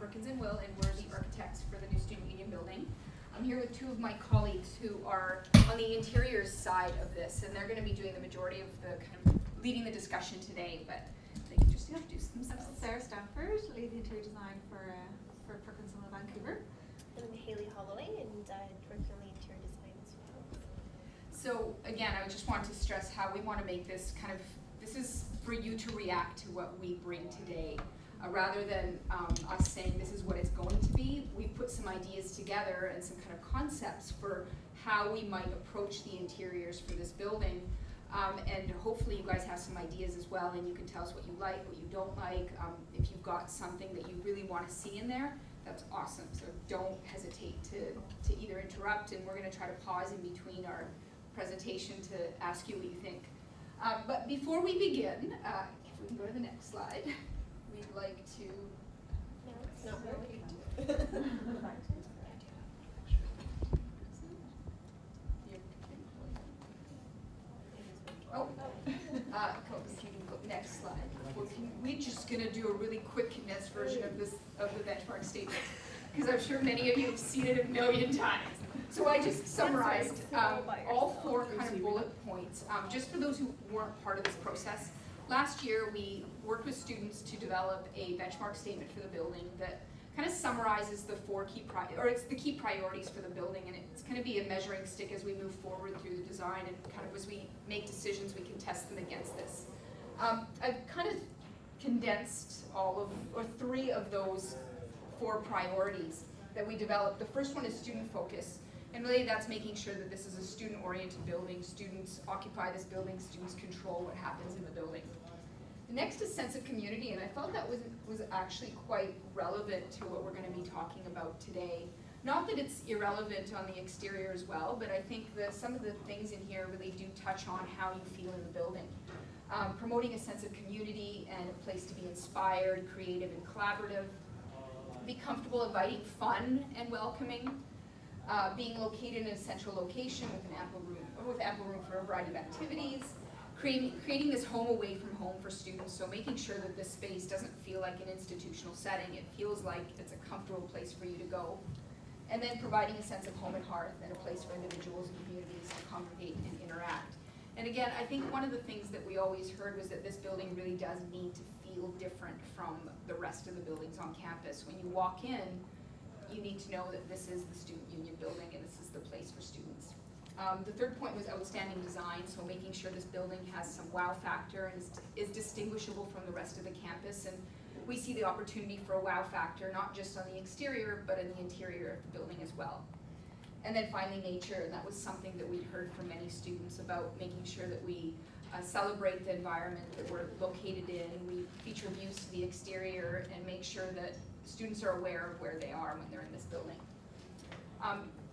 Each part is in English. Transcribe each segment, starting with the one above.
Perkins and Will, and we're the architects for the new Student Union building. I'm here with two of my colleagues who are on the interiors side of this, and they're going to be doing the majority of the kind of leading the discussion today, but they can just introduce themselves. Sarah Stanford, lead interior design for Perkins and Will Vancouver. And I'm Haley Holloway, and working on the interior design as well. So again, I just want to stress how we want to make this kind of, this is for you to react to what we bring today. Rather than us saying this is what it's going to be, we put some ideas together and some kind of concepts for how we might approach the interiors for this building. And hopefully you guys have some ideas as well, and you can tell us what you like, what you don't like. If you've got something that you really want to see in there, that's awesome. So don't hesitate to either interrupt, and we're going to try to pause in between our presentation to ask you what you think. But before we begin, if we can go to the next slide. We'd like to. No, it's not working. Next slide. We're just going to do a really quick condensed version of this of the benchmark statement, because I'm sure many of you have seen it a million times. So I just summarized all four kind of bullet points, just for those who weren't part of this process. Last year, we worked with students to develop a benchmark statement for the building that kind of summarizes the it's the key priorities for the building, and it's going to be a measuring stick as we move forward through the design, and kind of as we make decisions, we can test them against this. I've kind of condensed three of those four priorities that we developed. The first one is student focus. And really that's making sure that this is a student-oriented building. Students occupy this building, students control what happens in the building. The next is sense of community, and I thought that was actually quite relevant to what we're going to be talking about today. Not that it's irrelevant on the exterior as well, but I think that some of the things in here really do touch on how you feel in the building. Promoting a sense of community and a place to be inspired, creative, and collaborative. Be comfortable, inviting, fun, and welcoming. Being located in a central location with ample room for a variety of activities, creating this home away from home for students, so making sure that this space doesn't feel like an institutional setting, it feels like it's a comfortable place for you to go, and then providing a sense of home and hearth and a place for individuals and communities to congregate and interact. And again, I think one of the things that we always heard was that this building really does need to feel different from the rest of the buildings on campus. When you walk in, you need to know that this is the Student Union building and this is the place for students. The third point was outstanding design, so making sure this building has some wow factor and is distinguishable from the rest of the campus. And we see the opportunity for a wow factor, not just on the exterior, but in the interior of the building as well. And then finally, nature, and that was something that we'd heard from many students about making sure that we celebrate the environment that we're located in. We feature views to the exterior and make sure that students are aware of where they are when they're in this building.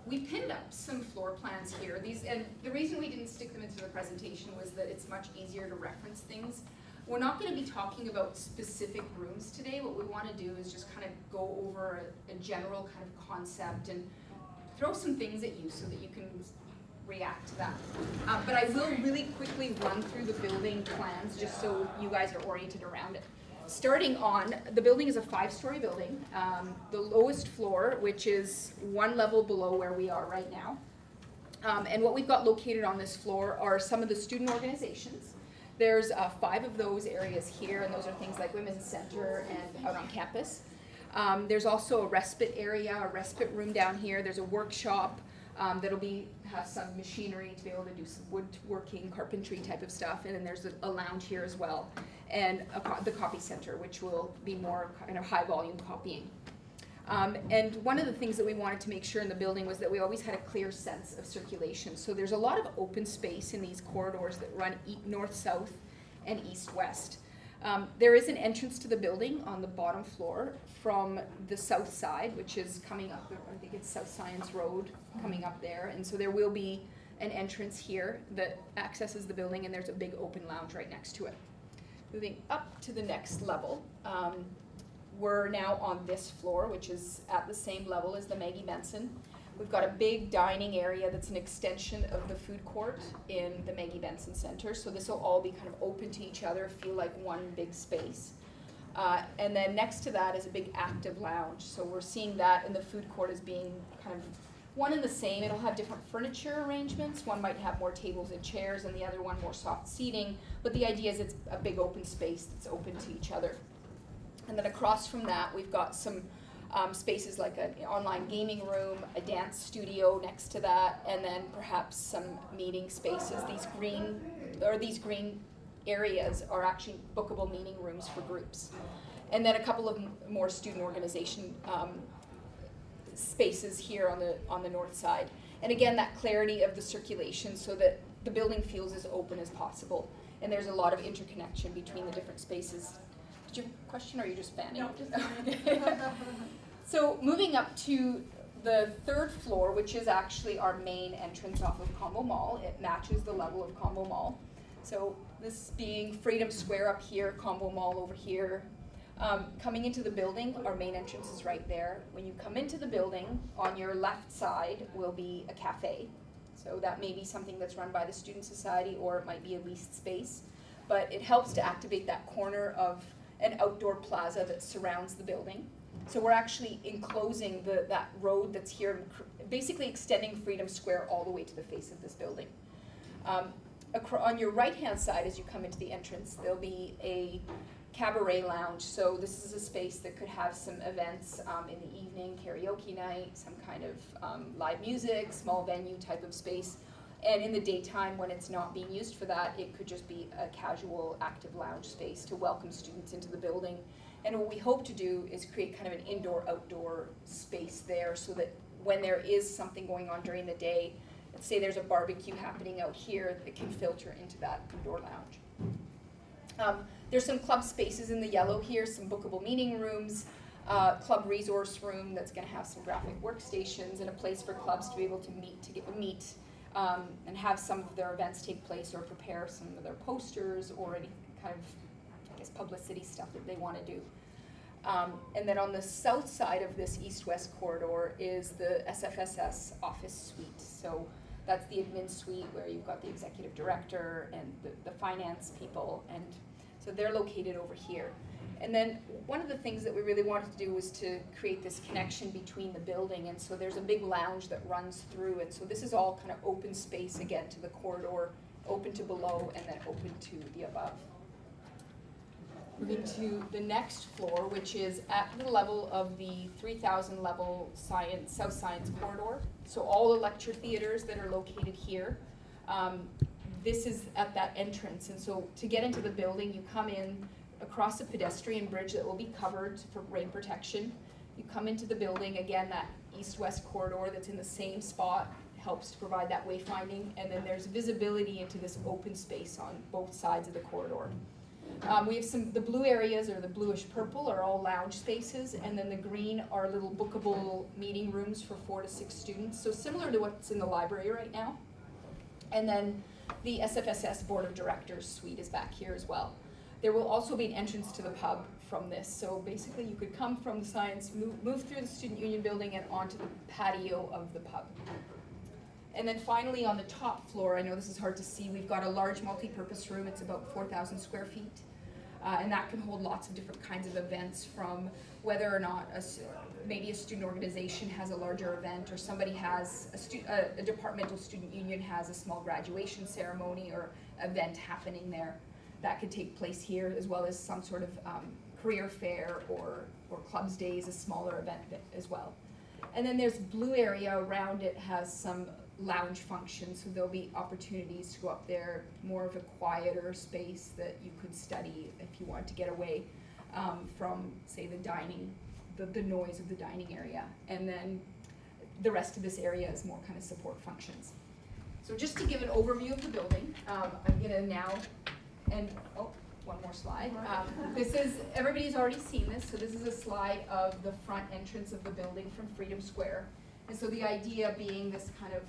We pinned up some floor plans here. And the reason we didn't stick them into the presentation was that it's much easier to reference things. We're not going to be talking about specific rooms today. What we want to do is just kind of go over a general kind of concept and throw some things at you so that you can react to that. But I will really quickly run through the building plans just so you guys are oriented around it. Starting on, the building is a 5-story building. The lowest floor, which is one level below where we are right now. And what we've got located on this floor are some of the student organizations. There's 5 of those areas here, and those are things like Women's Center and out on campus. There's also a respite area, a respite room down here. There's a workshop that'll have some machinery to be able to do some woodworking, carpentry type of stuff, and then there's a lounge here as well, and the copy center, which will be more kind of high volume copying. And one of the things that we wanted to make sure in the building was that we always had a clear sense of circulation. So there's a lot of open space in these corridors that run north-south and east-west. There is an entrance to the building on the bottom floor from the south side, which is coming up, I think it's South Science Road coming up there. And so there will be an entrance here that accesses the building, and there's a big open lounge right next to it. Moving up to the next level, we're now on this floor, which is at the same level as the Maggie Benson. We've got a big dining area that's an extension of the food court in the Maggie Benson Center. So this will all be kind of open to each other, feel like one big space. And then next to that is a big active lounge. So we're seeing that in the food court as being kind of one and the same. It'll have different furniture arrangements. One might have more tables and chairs and the other one more soft seating. But the idea is it's a big open space that's open to each other. And then across from that, we've got some spaces like an online gaming room, a dance studio next to that, and then perhaps some meeting spaces. These green areas are actually bookable meeting rooms for groups. And then a couple of more student organization spaces here on the north side. And again, that clarity of the circulation so that the building feels as open as possible. And there's a lot of interconnection between the different spaces. Did you have a question, or are you just fanning? No, just So moving up to the third floor, which is actually our main entrance off of Combo Mall. It matches the level of Combo Mall. So this being Freedom Square up here, Combo Mall over here. Coming into the building, our main entrance is right there. When you come into the building, on your left side will be a cafe. So that may be something that's run by the Student Society, or it might be a leased space. But it helps to activate that corner of an outdoor plaza that surrounds the building. So we're actually enclosing that road that's here, basically extending Freedom Square all the way to the face of this building. On your right-hand side, as you come into the entrance, there'll be a cabaret lounge. So this is a space that could have some events in the evening, karaoke night, some kind of live music, small venue type of space. And in the daytime, when it's not being used for that, it could just be a casual, active lounge space to welcome students into the building. And what we hope to do is create kind of an indoor-outdoor space there so that when there is something going on during the day, let's say there's a barbecue happening out here, it can filter into that indoor lounge. There's some club spaces in the yellow here, some bookable meeting rooms, club resource room that's going to have some graphic workstations, and a place for clubs to be able to meet and have some of their events take place, or prepare some of their posters or any kind of, I guess, publicity stuff that they want to do. And then on the south side of this east-west corridor is the SFSS office suite. So that's the admin suite where you've got the executive director and the finance people, and so they're located over here. And then one of the things that we really wanted to do was to create this connection between the building, and so there's a big lounge that runs through, and so this is all kind of open space again to the corridor, open to below and then open to the above. Moving to the next floor, which is at the level of the 3,000 level South Science corridor. So all the lecture theaters that are located here. This is at that entrance, and so to get into the building, you come in across a pedestrian bridge that will be covered for rain protection. You come into the building, again, that east-west corridor that's in the same spot helps to provide that wayfinding, and then there's visibility into this open space on both sides of the corridor. We have the blue areas, or the bluish purple, are all lounge spaces, and then the green are little bookable meeting rooms for 4 to 6 students, so similar to what's in the library right now. And then the SFSS Board of Directors suite is back here as well. There will also be an entrance to the pub from this, so basically you could come from the science, move through the Student Union building and onto the patio of the pub. And then finally on the top floor, I know this is hard to see, we've got a large multi-purpose room. It's about 4,000 square feet. And that can hold lots of different kinds of events, from whether or not maybe a student organization has a larger event, or somebody has, a departmental student union has a small graduation ceremony or event happening there. That could take place here, as well as some sort of career fair or clubs days, a smaller event as well. And then there's blue area around it, has some lounge functions, so there'll be opportunities to go up there, more of a quieter space that you could study if you want to get away from, say, the dining, the noise of the dining area. And then the rest of this area is more kind of support functions. So just to give an overview of the building, I'm gonna now, and one more slide. This is, everybody's already seen this, so this is a slide of the front entrance of the building from Freedom Square. And so the idea being this kind of,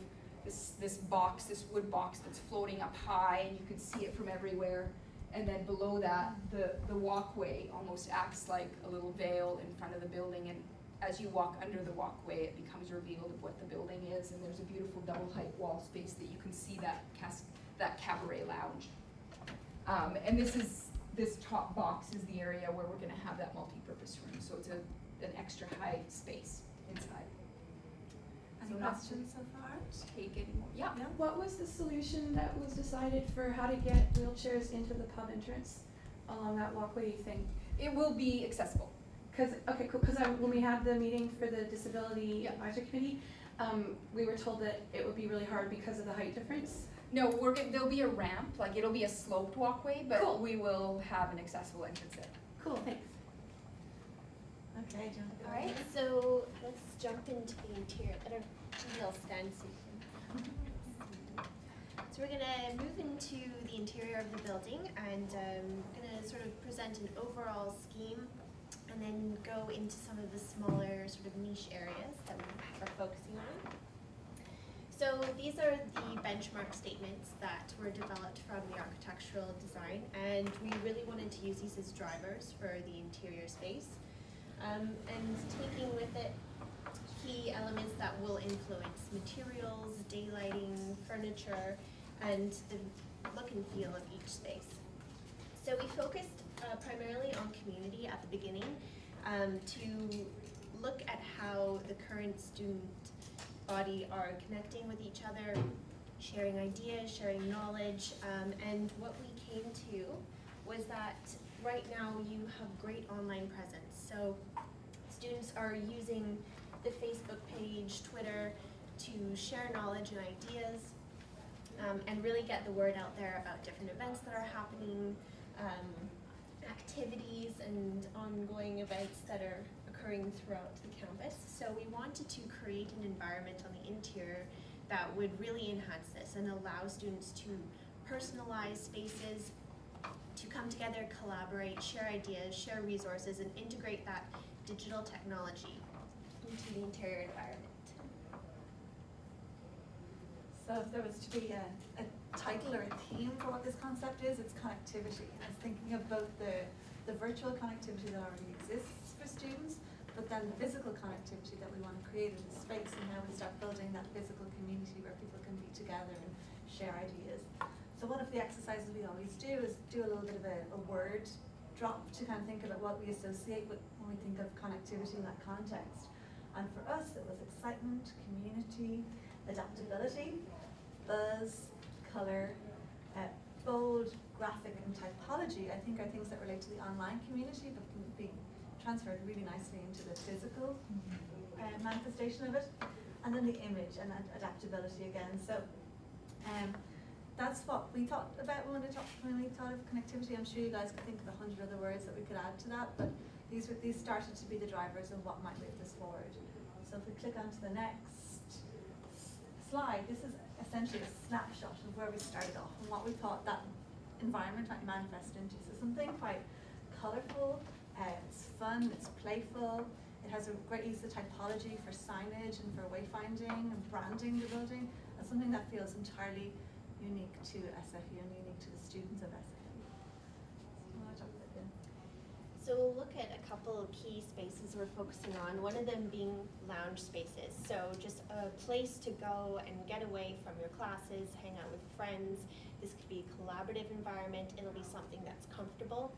this box, this wood box that's floating up high, and you can see it from everywhere. And then below that, the walkway almost acts like a little veil in front of the building, and as you walk under the walkway, it becomes revealed of what the building is, and there's a beautiful double height wall space that you can see that cabaret lounge. And this is this top box is the area where we're gonna have that multi-purpose room, so it's an extra high space inside. Any So not questions so far? Take any more, yeah. Yeah. What was the solution that was decided for how to get wheelchairs into the pub entrance along that walkway, you think? It will be accessible. Cause, okay, cool, cause when we had the meeting for the disability Yeah. advisory committee, we were told that it would be really hard because of the height difference. No, there'll be a ramp, like it'll be a sloped walkway, but Cool. we will have an accessible entrance there. Cool, thanks. Okay, do you want to go? Alright, so let's jump into the interior. I don't maybe I'll stand so you can. So we're gonna move into the interior of the building and gonna sort of present an overall scheme and then go into some of the smaller sort of niche areas that we are focusing on. So these are the benchmark statements that were developed from the architectural design, and we really wanted to use these as drivers for the interior space. And taking with it key elements that will influence materials, daylighting, furniture, and the look and feel of each space. So we focused primarily on community at the beginning to look at how the current student body are connecting with each other, sharing ideas, sharing knowledge, and what we came to was that right now you have great online presence. So students are using the Facebook page, Twitter, to share knowledge and ideas, and really get the word out there about different events that are happening, activities and ongoing events that are occurring throughout the campus. So we wanted to create an environment on the interior that would really enhance this and allow students to personalize spaces, to come together, collaborate, share ideas, share resources, and integrate that digital technology into the interior environment. So if there was to be a title or a theme for what this concept is, it's connectivity. I was thinking of both the virtual connectivity that already exists for students, but then the physical connectivity that we want to create in the space, and how we start building that physical community where people can be together and share ideas. So one of the exercises we always do is do a little bit of a word drop to kind of think about what we associate with when we think of connectivity in that context. And for us, it was excitement, community, adaptability, buzz, color, bold, graphic, and typology. I think are things that relate to the online community, but can be transferred really nicely into the physical manifestation of it. And then the image and adaptability again. So that's what we thought about when we thought of connectivity. I'm sure you guys could think of 100 other words that we could add to that, but these started to be the drivers of what might move this forward. So if we click onto the next slide, this is essentially a snapshot of where we started off and what we thought that environment might manifest into. So something quite colourful, it's fun, it's playful, it has a great use of typology for signage and for wayfinding and branding the building, and something that feels entirely unique to SFU and unique to the students of SFU. So you want to jump right in? So we'll look at a couple of key spaces we're focusing on, one of them being lounge spaces. So just a place to go and get away from your classes, hang out with friends. This could be a collaborative environment. It'll be something that's comfortable.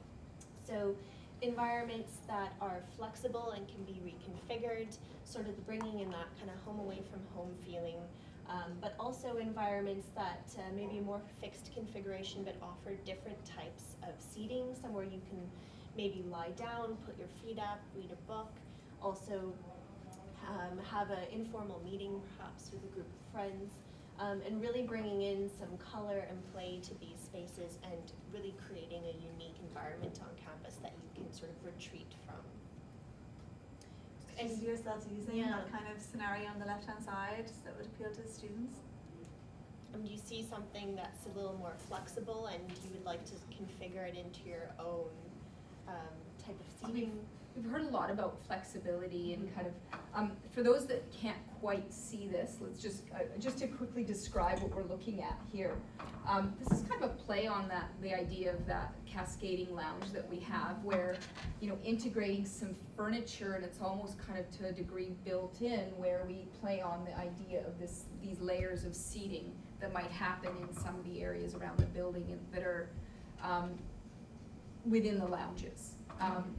So environments that are flexible and can be reconfigured, sort of bringing in that kind of home away from home feeling. But also environments that may be more fixed configuration but offer different types of seating, somewhere you can maybe lie down, put your feet up, read a book, also have an informal meeting perhaps with a group of friends, and really bringing in some color and play to these spaces and really creating a unique environment on campus that you can sort of retreat from. Do you see yourselves using Yeah. that kind of scenario on the left-hand side that would appeal to the students? Do you see something that's a little more flexible and you would like to configure it into your own type of seating? We've heard a lot about flexibility and kind of, for those that can't quite see this, let's just to quickly describe what we're looking at here. This is kind of a play on the idea of that cascading lounge that we have, where, integrating some furniture, and it's almost kind of to a degree built in, where we play on the idea of these layers of seating that might happen in some of the areas around the building and that are within the lounges.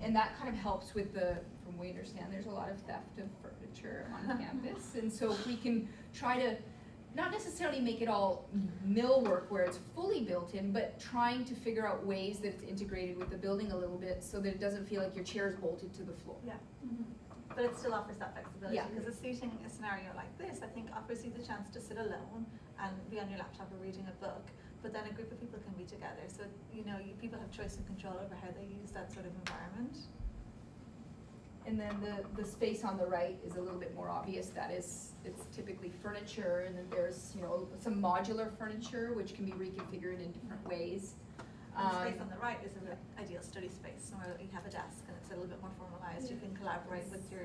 And that kind of helps with from what we understand, there's a lot of theft of furniture on campus. And so if we can try to not necessarily make it all millwork where it's fully built in, but trying to figure out ways that it's integrated with the building a little bit so that it doesn't feel like your chair is bolted to the floor. Yeah. But it still offers that flexibility, Yeah. because seating a scenario like this, I think offers you the chance to sit alone and be on your laptop or reading a book, but then a group of people can be together, so, people have choice and control over how they use that sort of environment. And then the space on the right is a little bit more obvious. It's typically furniture, and then there's, some modular furniture, which can be reconfigured in different ways. And the space on the right is an ideal study space, where you have a desk and it's a little bit more formalized, you can collaborate with your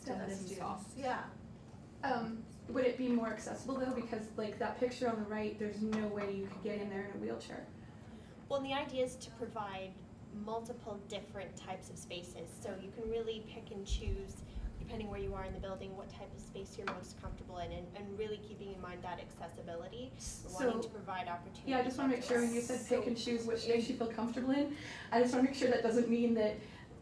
Still has some students. soft. Yeah. Would it be more accessible though, because like that picture on the right, there's no way you could get in there in a wheelchair? Well, the idea is to provide multiple different types of spaces, so you can really pick and choose, depending where you are in the building, what type of space you're most comfortable in, and really keeping in mind that accessibility, wanting to provide opportunities. Yeah, I just want to make sure when you said pick and choose which space you feel comfortable in, I just want to make sure that doesn't mean that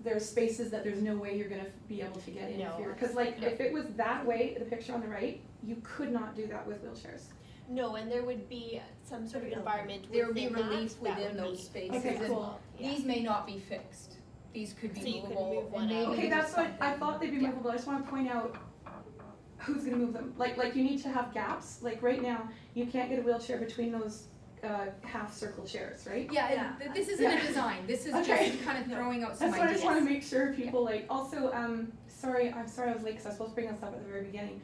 there's spaces that there's no way you're going to be able to get in. No. Because if it was that way, the picture on the right, you could not do that with wheelchairs. No, and there would be some sort of environment There would be within relief that within would those be spaces. Okay, and cool. Yeah. These may not be fixed. These could be So you could movable. move one and maybe out. Okay, do that's what I something. thought they'd be Yeah. movable. I just want to point out who's going to move them. Like you need to have gaps. Like right now, you can't get a wheelchair between those half circle chairs, right? Yeah, and Yeah. this isn't Yeah. a design. This is Okay. just kind of throwing out some That's why I ideas. just want to make sure people also, I'm sorry I was late because I was supposed to bring this up at the very beginning.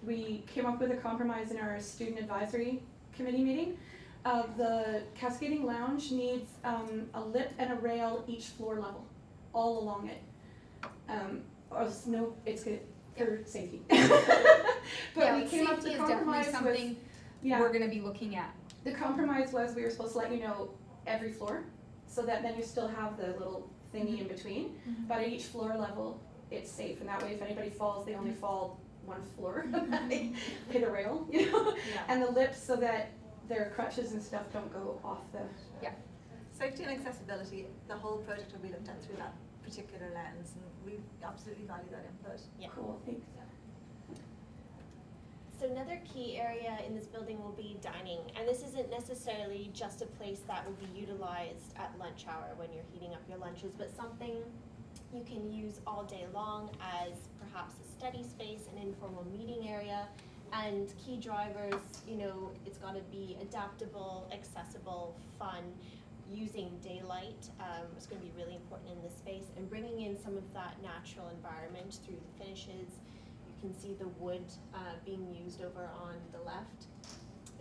We came up with a compromise in our student advisory committee meeting. The cascading lounge needs a lip and a rail each floor level, all along it. It's good for safety. But Yeah, we came up safety with is a compromise definitely something yeah. we're gonna be looking at. The compromise was we were supposed to let you know every floor, so that then you still have the little thingy in between, but at each floor level, it's safe, and that way if anybody falls, they only fall one floor, hit a rail, Yeah. and the lips so that their crutches and stuff don't go off the. Safety and accessibility, the whole project will be looked at through that particular lens, and we absolutely value that input. Yeah. Cool, thanks. So another key area in this building will be dining, and this isn't necessarily just a place that will be utilized at lunch hour when you're heating up your lunches, but something you can use all day long as perhaps a study space, an informal meeting area, and key drivers, it's got to be adaptable, accessible, fun, using daylight is going to be really important in this space, and bringing in some of that natural environment through the finishes. You can see the wood being used over on the left,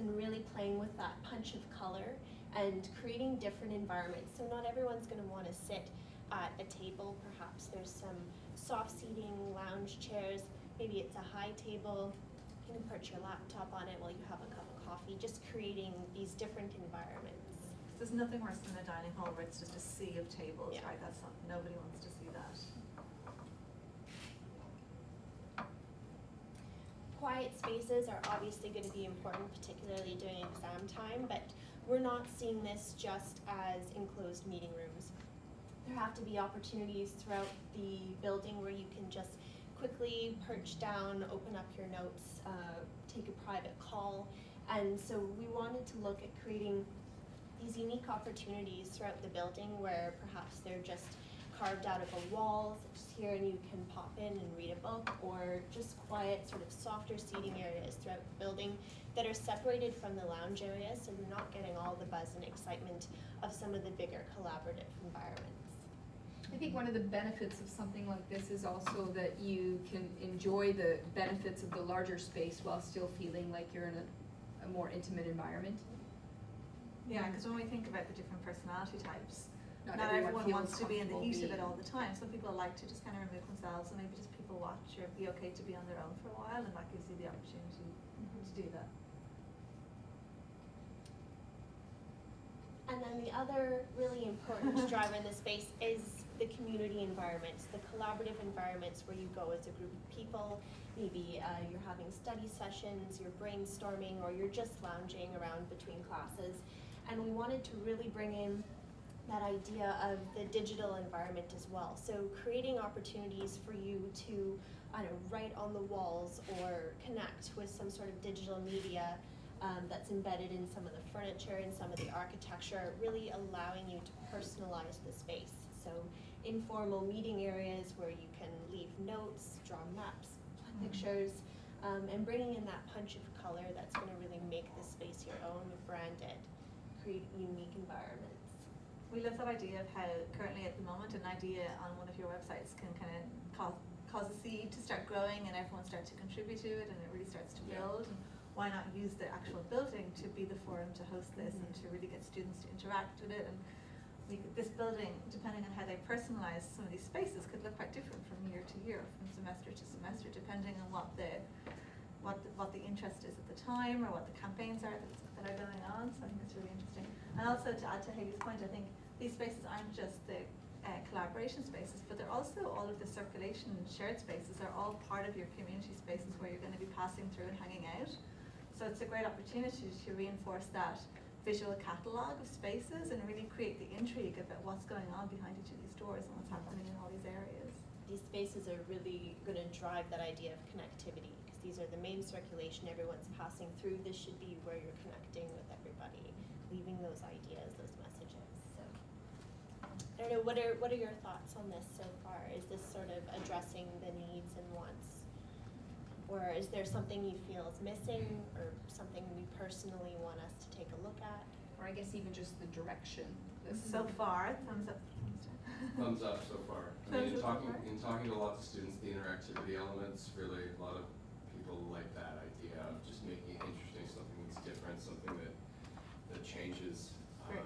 and really playing with that punch of color and creating different environments. So not everyone's going to want to sit at a table. Perhaps there's some soft seating, lounge chairs, maybe it's a high table. You can perch your laptop on it while you have a cup of coffee, just creating these different environments. There's nothing worse than a dining hall where it's just a sea of tables, Yeah. right? Nobody wants to see that. Quiet spaces are obviously going to be important, particularly during exam time, but we're not seeing this just as enclosed meeting rooms. There have to be opportunities throughout the building where you can just quickly perch down, open up your notes, take a private call, and so we wanted to look at creating these unique opportunities throughout the building where perhaps they're just carved out of a wall, just here, and you can pop in and read a book, or just quiet, sort of softer seating areas throughout the building that are separated from the lounge area, so you're not getting all the buzz and excitement of some of the bigger collaborative environments. I think one of the benefits of something like this is also that you can enjoy the benefits of the larger space while still feeling like you're in a more intimate environment. Yeah, because when we think about the different personality types, Not not everyone feels wants to be in the heat of it comfortable all the time. Some people like to just kind of remove themselves and maybe just people watch or be okay to be on their own for a while, and that gives you the opportunity to do that. And then the other really important driver in this space is the community environments, the collaborative environments where you go as a group of people. Maybe you're having study sessions, you're brainstorming, or you're just lounging around between classes. And we wanted to really bring in that idea of the digital environment as well. So creating opportunities for you to, I don't know, write on the walls or connect with some sort of digital media that's embedded in some of the furniture and some of the architecture, really allowing you to personalize the space. So informal meeting areas where you can leave notes, draw maps, pictures, and bringing in that punch of color that's going to really make the space your own, branded, create unique environments. We love that idea of how currently at the moment an idea on one of your websites can kind of cause a seed to start growing and everyone starts to contribute to it and it really starts to build. And why not use the actual building to be the forum to host this and to really get students to interact with it? And this building, depending on how they personalize some of these spaces, could look quite different from year to year, from semester to semester, depending on what the interest is at the time or what the campaigns are that are going on. So I think it's really interesting. And also to add to Hayley's point, I think these spaces aren't just the collaboration spaces, but they're also all of the circulation shared spaces are all part of your community spaces where you're going to be passing through and hanging out. So it's a great opportunity to reinforce that visual catalogue of spaces and really create the intrigue about what's going on behind each of these doors and what's happening in all these areas. These spaces are really going to drive that idea of connectivity, because these are the main circulation, everyone's passing through. This should be where you're connecting with everybody, leaving those ideas, those messages. So I don't know, what are your thoughts on this so far? Is this sort of addressing the needs and wants? Or is there something you feel is missing, or something we personally want us to take a look at? Or I guess even just the direction. So far, thumbs up. Thumbs up so far. I mean, in talking to lots of students, the interactivity elements, really a lot of people like that idea of just making it interesting, something that's different, something that changes. Great.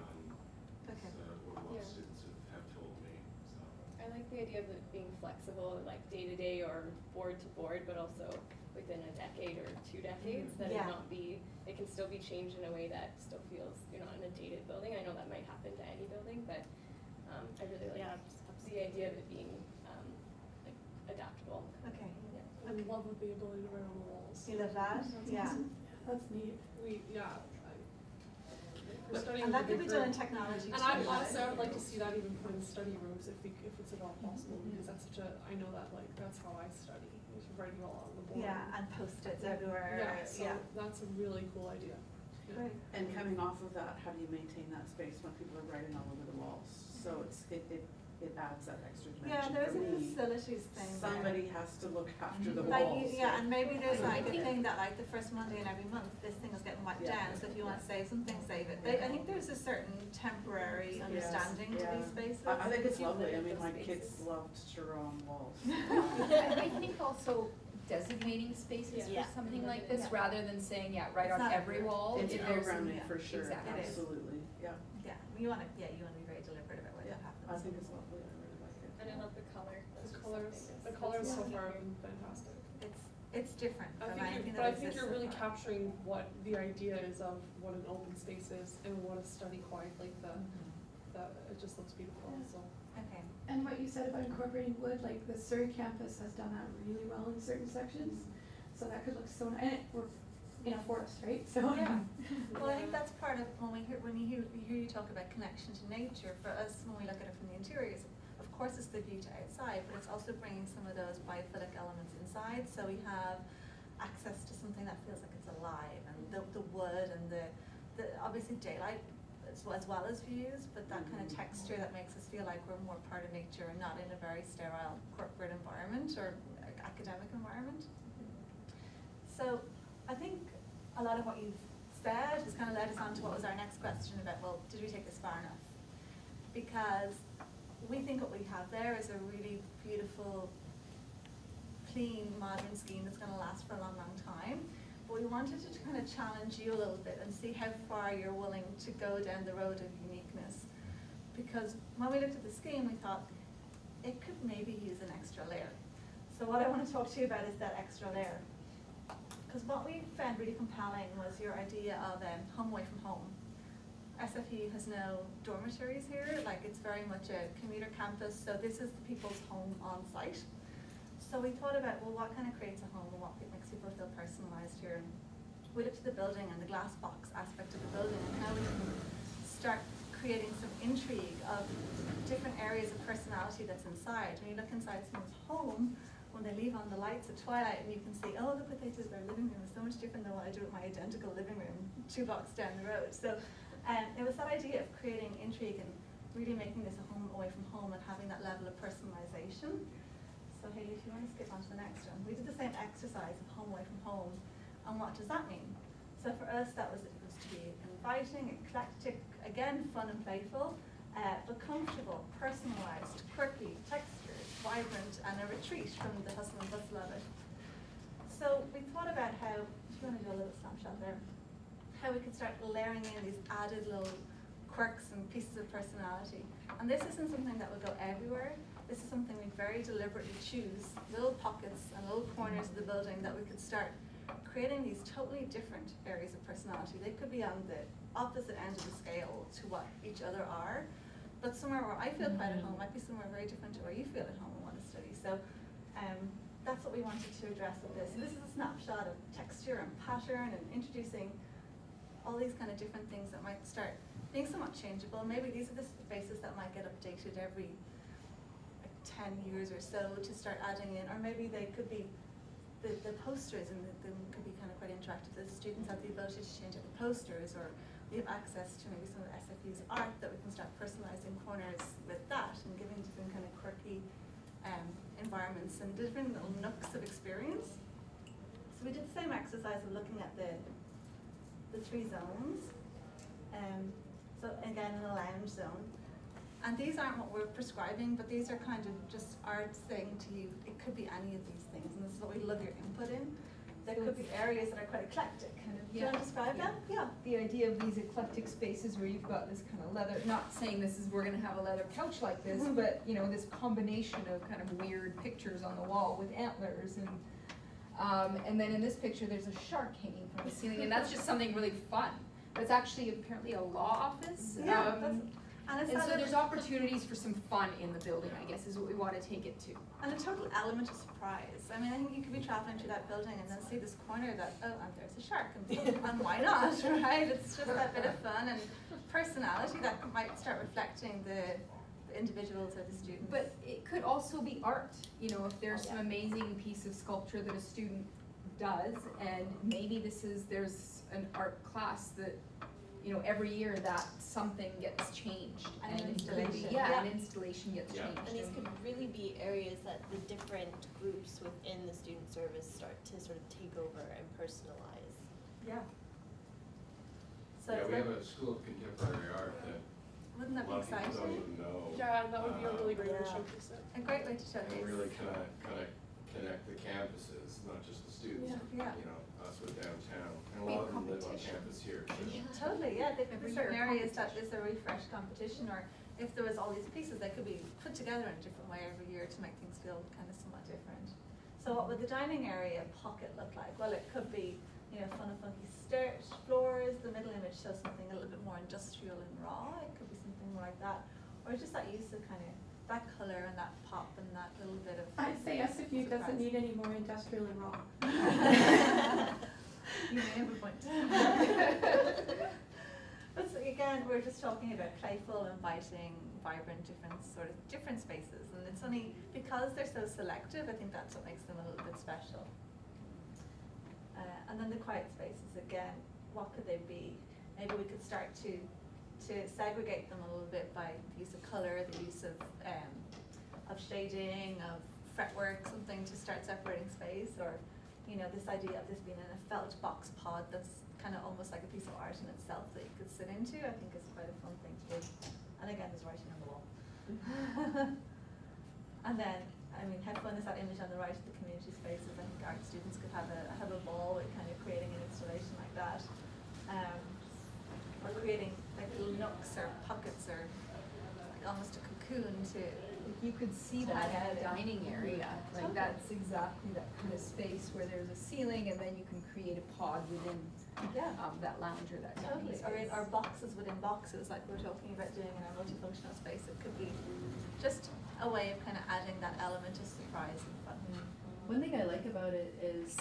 Okay. What a lot of students have told me. So. I like the idea of it being flexible, like day to day or board to board, but also within a decade or 2 decades, that it not be, it can still be changed in a way that still feels you're not in a dated building. I know that might happen to any building, but I really like the idea of it being like adaptable. Okay. Yeah. I love the ability to write on the walls. You love that? Yeah. That's neat. We're studying And that could with be the done in group. technology And too. I honestly, I would like to see that even put in study rooms if it's at all possible, because that's such a, I know that like, that's how I study, is writing all on the board. Yeah, and post-its everywhere. Yeah, so that's a really cool idea. Yeah. Great. And coming off of that, how do you maintain that space when people are writing all over the walls? So it adds that extra Yeah, dimension there's for a me. facilities thing there. Somebody has to look after the Like, walls. yeah, and maybe there's I like a think- thing that like the first Monday in every month, this thing is getting wiped Yeah. down, so if you want to save something, save it. I think there's a certain temporary Yes, understanding to yeah. these spaces. I think it's You lovely. I live mean, those my kids spaces. loved to draw on walls. I think also designating spaces Yeah. for something like this, Yeah. rather than saying, right It's on not every wall. It's if there's- programming yeah, for sure, exactly. It is. absolutely, yeah. Yeah, you want to be very deliberate about where Yeah, that happens. I think it's lovely. I really like it. And I love the color. That's just The something colors so that's far have here. been fantastic. It's different I from think anything but I that think exists you're so really far. capturing what the idea is of what an open space is and what a study quiet, like it just looks beautiful, so. Okay. And what you said about incorporating wood, like the Surrey campus has done that really well in certain sections. So that could look so nice, and we're in a forest, right? So Yeah. Well, I think that's part of when you hear you talk about connection to nature. For us, when we look at it from the interiors, of course it's the view to outside, but it's also bringing some of those biophilic elements inside. So we have access to something that feels like it's alive, and the wood and the obviously daylight as well as views, but that kind of texture that makes us feel like we're more part of nature and not in a very sterile corporate environment or academic environment. So I think a lot of what you've said has kind of led us on to what was our next question about, well, did we take this far enough? Because we think what we have there is a really beautiful, clean, modern scheme that's going to last for a long, long time. But we wanted to kind of challenge you a little bit and see how far you're willing to go down the road of uniqueness. Because when we looked at the scheme, we thought it could maybe use an extra layer. So what I want to talk to you about is that extra layer. Because what we found really compelling was your idea of home away from home. SFU has no dormitories here, like it's very much a commuter campus, so this is the people's home on site. So we thought about, well, what kind of creates a home and what makes people feel personalized here? And we looked at the building and the glass box aspect of the building and how we can start creating some intrigue of different areas of personality that's inside. When you look inside someone's home, when they leave on the lights at twilight and you can see, oh, look what they did with their living room. It's so much different than what I do with my identical living room 2 blocks down the road. So it was that idea of creating intrigue and really making this a home away from home and having that level of personalization. So Hayley, if you want to skip on to the next one. We did the same exercise of home away from home. And what does that mean? So for us, it was to be inviting, eclectic, again, fun and playful, but comfortable, personalized, quirky, textured, vibrant, and a retreat from the hustle and bustle of it. So we thought about how, if you want to do a little snapshot there, how we could start layering in these added little quirks and pieces of personality. And this isn't something that will go everywhere. This is something we very deliberately choose, little pockets and little corners of the building that we could start creating these totally different areas of personality. They could be on the opposite end of the scale to what each other are, but somewhere where I feel quite at home might be somewhere very different to where you feel at home and want to study. So that's what we wanted to address with this. So this is a snapshot of texture and pattern and introducing all these kind of different things that might start being somewhat changeable. Maybe these are the spaces that might get updated every 10 years or so to start adding in, or maybe they could be the posters, and them could be kind of quite interactive. The students have the ability to change out the posters, or we have access to maybe some of the SFU's art that we can start personalizing corners with that and giving different kind of quirky environments and different little nooks of experience. So we did the same exercise of looking at the 3 zones. So again, in a lounge zone. And these aren't what we're prescribing, but these are kind of just our saying to you, it could be any of these things, and this is what we love your input in. There could be areas that are quite eclectic. Kind of, do you want to describe that? Yeah. The idea of these eclectic spaces where you've got this kind of leather, not saying this is, we're gonna have a leather couch like this, but you know, this combination of kind of weird pictures on the wall with antlers and then in this picture there's a shark hanging from the ceiling, and that's just something really fun. But it's actually apparently a law office. Yeah, and so there's opportunities for some fun in the building, I guess, is what we want to take it to. And a total element of surprise. I mean, I think you could be traveling through that building and then see this corner that, oh, and there's a shark, and why not, right? It's just that bit of fun and personality that might start reflecting the individuals or the students. But it could also be art, you know, if there's some amazing piece of sculpture that a student does, and maybe there's an art class that, you know, every year that something gets changed. And an installation. An installation gets Yeah. changed. And these could really be areas that the different groups within the student service start to sort of take over and personalize. Yeah. So Yeah, we have a school of contemporary art that wouldn't that a be lot of people don't exciting? even know. Yeah, that would be a really great way to Yeah. showcase it. A great way to showcase. And really kind of connect the campuses, not just the students, Yeah. you know, us with downtown. And a Big lot of them live on competition. campus here too. Totally, yeah. There could Every be certain year areas that competition. is a refresh competition, or if there was all these pieces, they could be put together in a different way every year to make things feel kind of somewhat different. So what would the dining area pocket look like? Well, it could be, you know, fun and funky floors. The middle image shows something a little bit more industrial and raw. It could be something more like that, or just that use of kind of that color and that pop and that little bit of. I'd say SFU doesn't surprise. need any more industrial and raw. You may have a point. But so again, we're just talking about playful, inviting, vibrant, different spaces, and it's only because they're so selective. I think that's what makes them a little bit special. And then the quiet spaces again. What could they be? Maybe we could start to segregate them a little bit by the use of color, the use of shading, of fretwork, something to start separating space, or you know, this idea of this being in a felt box pod that's kind of almost like a piece of art in itself that you could sit into, I think is quite a fun thing to do. And again, there's writing on the wall. And then, I mean, how fun is that image on the right of the community spaces? I think art students could have a ball with kind of creating an installation like that. Or creating like little nooks or pockets or almost a cocoon to. You could see that in a dining area, like that's exactly that kind of space where there's a ceiling and then you can create a pod within that lounge or that dining Totally, space. or boxes within boxes, like we're talking about doing in our multifunctional space. It could be just a way of kind of adding that element of surprise and fun. One thing I like about it is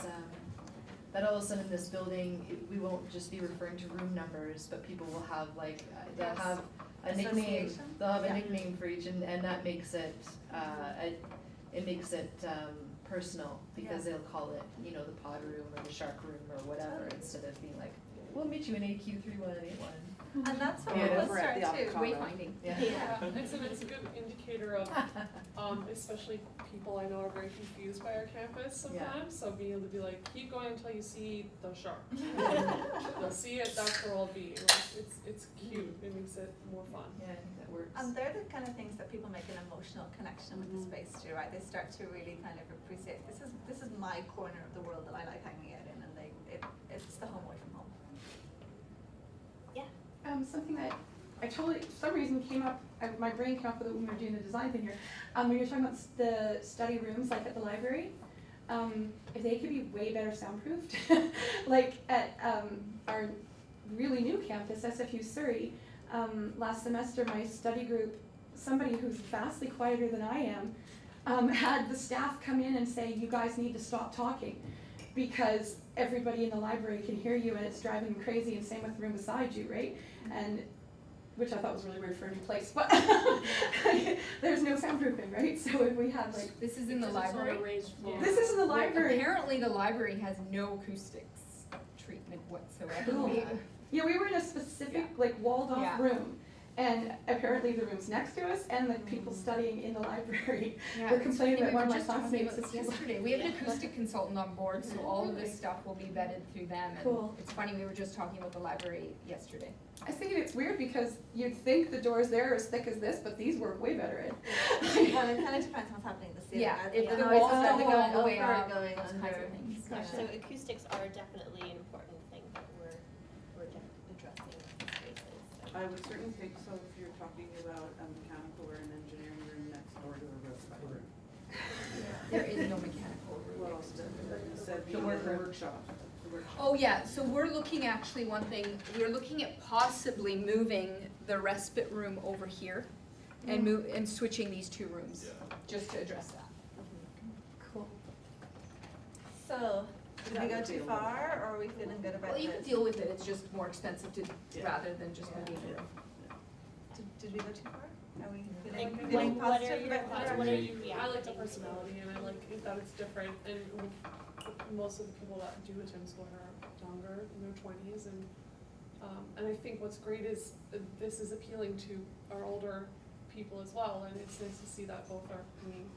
that all of a sudden in this building, we won't just be referring to room numbers, but people will have like, they'll have a nickname, Association? they'll have a Yeah. nickname for each, and that makes it, it makes it, personal, because Yeah. they'll call it, you know, the pod room or the shark room or whatever, instead of being like, we'll meet you in AQ 3181. And that's how Yeah, it over will at start the too. Avocado. Wayfinding. Yeah. It's a good indicator of, especially people I know are very confused by our campus sometimes, so being able to be like, keep going until you see the shark. You'll see it, that's where I'll be. Like, it's cute, it makes it more fun. Yeah, I think that works. And they're the kind of things that people make an emotional connection with the space too, right? They start to really kind of appreciate, this is my corner of the world that I like hanging out in, and it's the home away from home. Something that I totally, for some reason came up, my brain came up with it when we were doing the design thing here. When you were talking about the study rooms, like at the library, if they could be way better soundproofed, like at our really new campus, SFU Surrey, last semester my study group, somebody who's vastly quieter than I am, had the staff come in and say, you guys need to stop talking, because everybody in the library can hear you and it's driving them crazy, and same with the room beside you, right? And, which I thought was really weird for a new place, but there's no soundproofing, right? So if we had like, This is in the Because it's on a library? raised floor. this is in the Well, library. apparently the library has no acoustics treatment whatsoever. Cool. Yeah, we were in a specific, like, walled off Yeah. room, and apparently the rooms next to us and the people studying in the library Yeah, were it's complaining funny, that one of my We were just talking classmates about is this too yesterday. loud. We have an acoustic consultant on board, so all of this stuff will be vetted through them. And Cool. it's funny, we were just talking about the library yesterday. I was thinking it's weird because you'd think the doors there are as thick as this, but these work way better in. Well, it kind of depends what's happening in the ceiling. Yeah, right? if The the noise walls is don't either go going all the way over or up, going those kinds under. of things. Yeah, Gotcha. so acoustics are definitely an important thing that we're addressing with the spaces. So. I would certainly think so if you're talking about a mechanical or an engineering room next door to a respite room. There is no mechanical room. Well, you said The workroom. workshop. The workshop. Oh, yeah, so we're looking, actually, one thing, we're looking at possibly moving the respite room over here and switching these two rooms, just to address that. Cool. So, did we That go would be too a little- far, or are we feeling good about Well, this? you can deal with it, it's just more expensive to, Yeah. rather than just moving the room. Did we go too far? Are we Like, feeling what are positive your about thoughts? that? What are you I like the reacting to? personality, and I like that it's different, and most of the people that do attend school here are younger, in their 20s, and I think what's great is this is appealing to our older people as well, and it's nice to see that both are being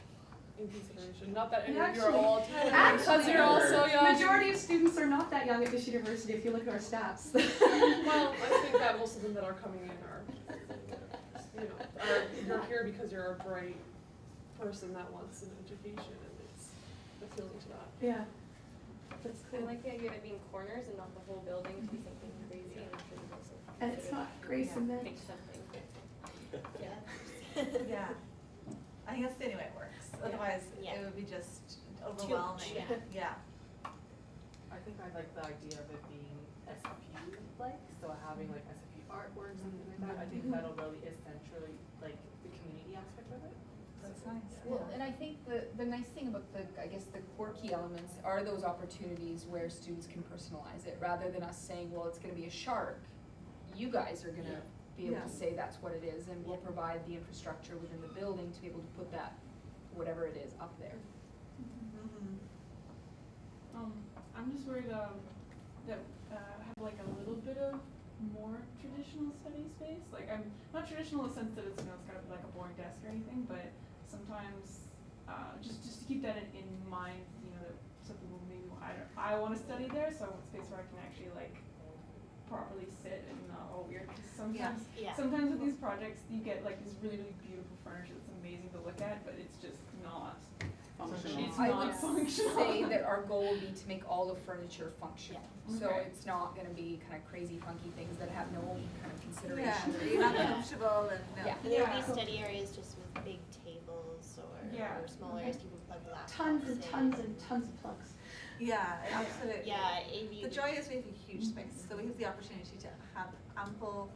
in consideration. Not that any of you are all because you're all so young. Majority of students are not that young at this university if you look at our stats. Well, I think that most of them that are coming in are, you know, you're here because you're a bright person that wants an education, and it's appealing to that. Yeah. That's I cool. like the idea of it being corners and not the whole building to be something crazy, and I'm sure you've also And it's not Grace and Mint. picked something. Yeah. Yeah. I think that's the only way it works, otherwise Yeah. it would be just overwhelming. yeah. Yeah. I think I like the idea of it being SFU-like, so having like SFU artwork, something like that. I think that'll really accentuate like the community aspect of it. That's nice. Well, and I think the nice thing about the, I guess, the quirky elements are those opportunities where students can personalize it, rather than us saying, well, it's gonna be a shark. You guys are gonna be able to Yeah. say that's what it is, and we'll provide the infrastructure within the building to be able to put that, whatever it is, up there. Mhm. I'm just worried that have like a little bit of more traditional study space. Like I'm not traditional in the sense that it's it's got to be like a boring desk or anything, but sometimes just to keep that in mind, that some people maybe I want to study there, so I want space where I can actually like properly sit and not all weird. 'Cause sometimes Yeah. sometimes with these projects you get like this really beautiful furniture that's amazing to look at, but it's just not. Functional. It's I not would functional. say that our goal would be to make all the furniture functional. So Okay. it's not gonna be kind of crazy funky things that have no kind of Yeah, consideration. you're not comfortable and no. Yeah. And there will Yeah. be study areas just with big tables Yeah. or small areas people plug laptops Tons and in. tons and tons of plugs. Yeah, absolutely. Yeah, AV. The joy is we have a huge space, so we have the opportunity to have ample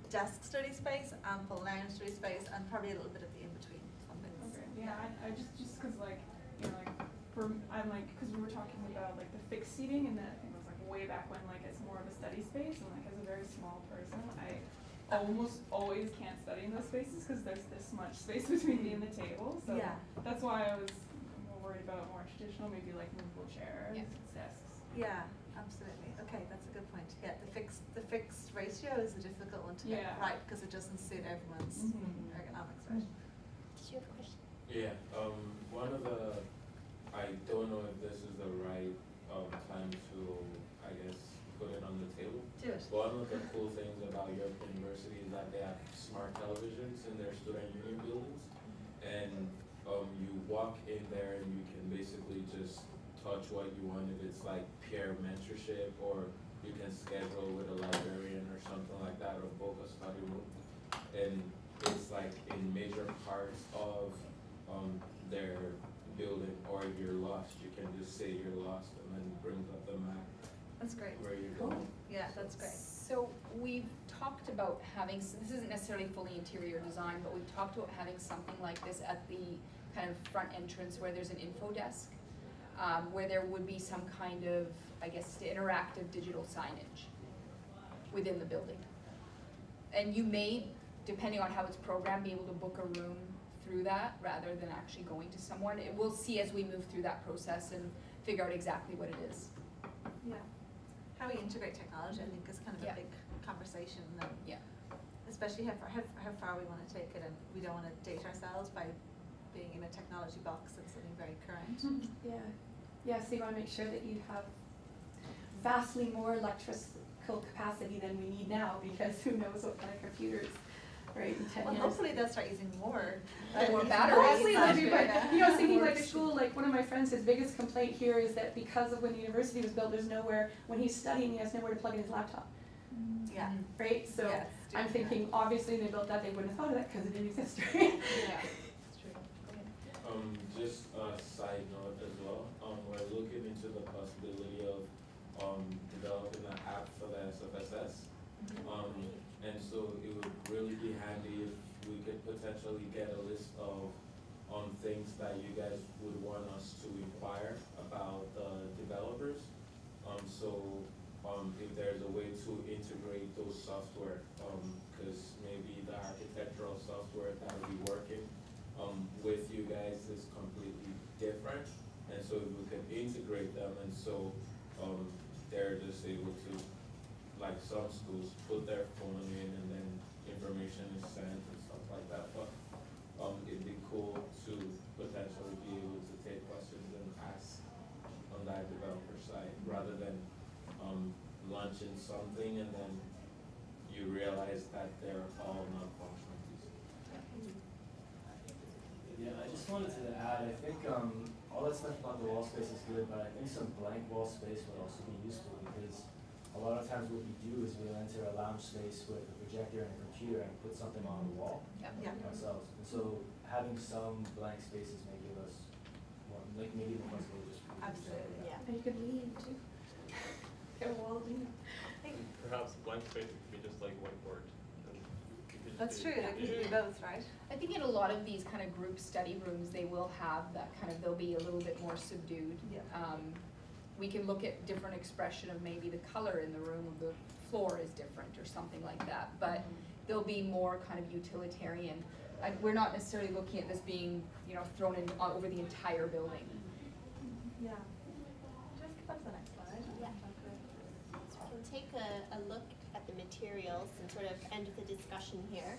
desk study space, ample lounge study space, and probably a little bit of the in-between on things. Okay, yeah, I just cause like, I'm like, cause we were talking about like the fixed seating and that I think it was like way back when, like it's more of a study space and like as a very small person, almost always can't study in those spaces because there's this much space between me and the table. So Yeah. that's why I was more worried about more traditional, maybe like movable chairs, Yeah. desks. Yeah, absolutely. Okay, that's a good point. Yeah, the fixed ratio is a difficult one to get Yeah. right because it doesn't suit everyone's Mhm. ergonomics, right? Did you have a question? Yeah, one of the, I don't know if this is the right time to, I guess, put it on the table. Do it. One of the cool things about York University is that they have smart televisions in their student union buildings. And you walk in there and you can basically just touch what you want, if it's like peer mentorship, or you can schedule with a librarian or something like that, or book a study room. And it's like in major parts of their building, or if you're lost, you can just say you're lost and then it brings up the map That's great. where you're going. Yeah, that's great. So we've talked about having, this isn't necessarily fully interior design, but we've talked about having something like this at the kind of front entrance where there's an info desk, where there would be some kind of, I guess, interactive digital signage within the building. And you may, depending on how it's programmed, be able to book a room through that rather than actually going to someone. We'll see as we move through that process and figure out exactly what it is. Yeah. How we integrate technology, I think, is kind of Yeah. a big conversation, and Yeah. especially how far we want to take it, and we don't want to date ourselves by being in a technology box that's something very current. Yeah, yeah, so you wanna make sure that you have vastly more electrical capacity than we need now, because who knows what kind of computers, right, in 10 Well, years. hopefully they'll start using more. More batteries. Hopefully they'll do, but, you know, I was thinking More like at school, like one of my friends, his biggest complaint here is that because of when the university was built, there's nowhere, when he's studying, he has nowhere to plug in his laptop, Yeah. right? So Yes, I'm doing that. thinking, obviously they built that, they wouldn't have thought of that because it didn't exist, right? Yeah. Just a side note as well, we're looking into the possibility of developing an app for the SFSS. And so it would really be handy if we could potentially get a list of things that you guys would want us to inquire about the developers. If there's a way to integrate those software, cause maybe the architectural software that will be working with you guys is completely different. And so if we could integrate them, and so they're just able to, like some schools, put their phone in and then information is sent and stuff like that. But it'd be cool to potentially be able to take questions and ask on that developer side, rather than launching something and then you realize that they're all not functional pieces. Yeah, I just wanted to add, I think all that stuff about the wall space is good, but I think some blank wall space would also be useful, because a lot of times what we do is we'll enter a lounge space with a projector and a computer and put something on the wall Yeah. ourselves. And so having some blank spaces may give us more, like maybe more flexibility just. Absolutely. Yeah. And you could lean too. Get a wall lean. Perhaps blank space could be just like whiteboard. That's true, they could be both, right? I think in a lot of these kind of group study rooms, they will have that kind of, they'll be a little bit more subdued. Yeah. We can look at different expression of maybe the color in the room, the floor is different or something like that, but they'll be more kind of utilitarian. We're not necessarily looking at this being, you know, thrown in over the entire building. Yeah. Just get back to the next slide. Yeah. So we can take a look at the materials and sort of end the discussion here.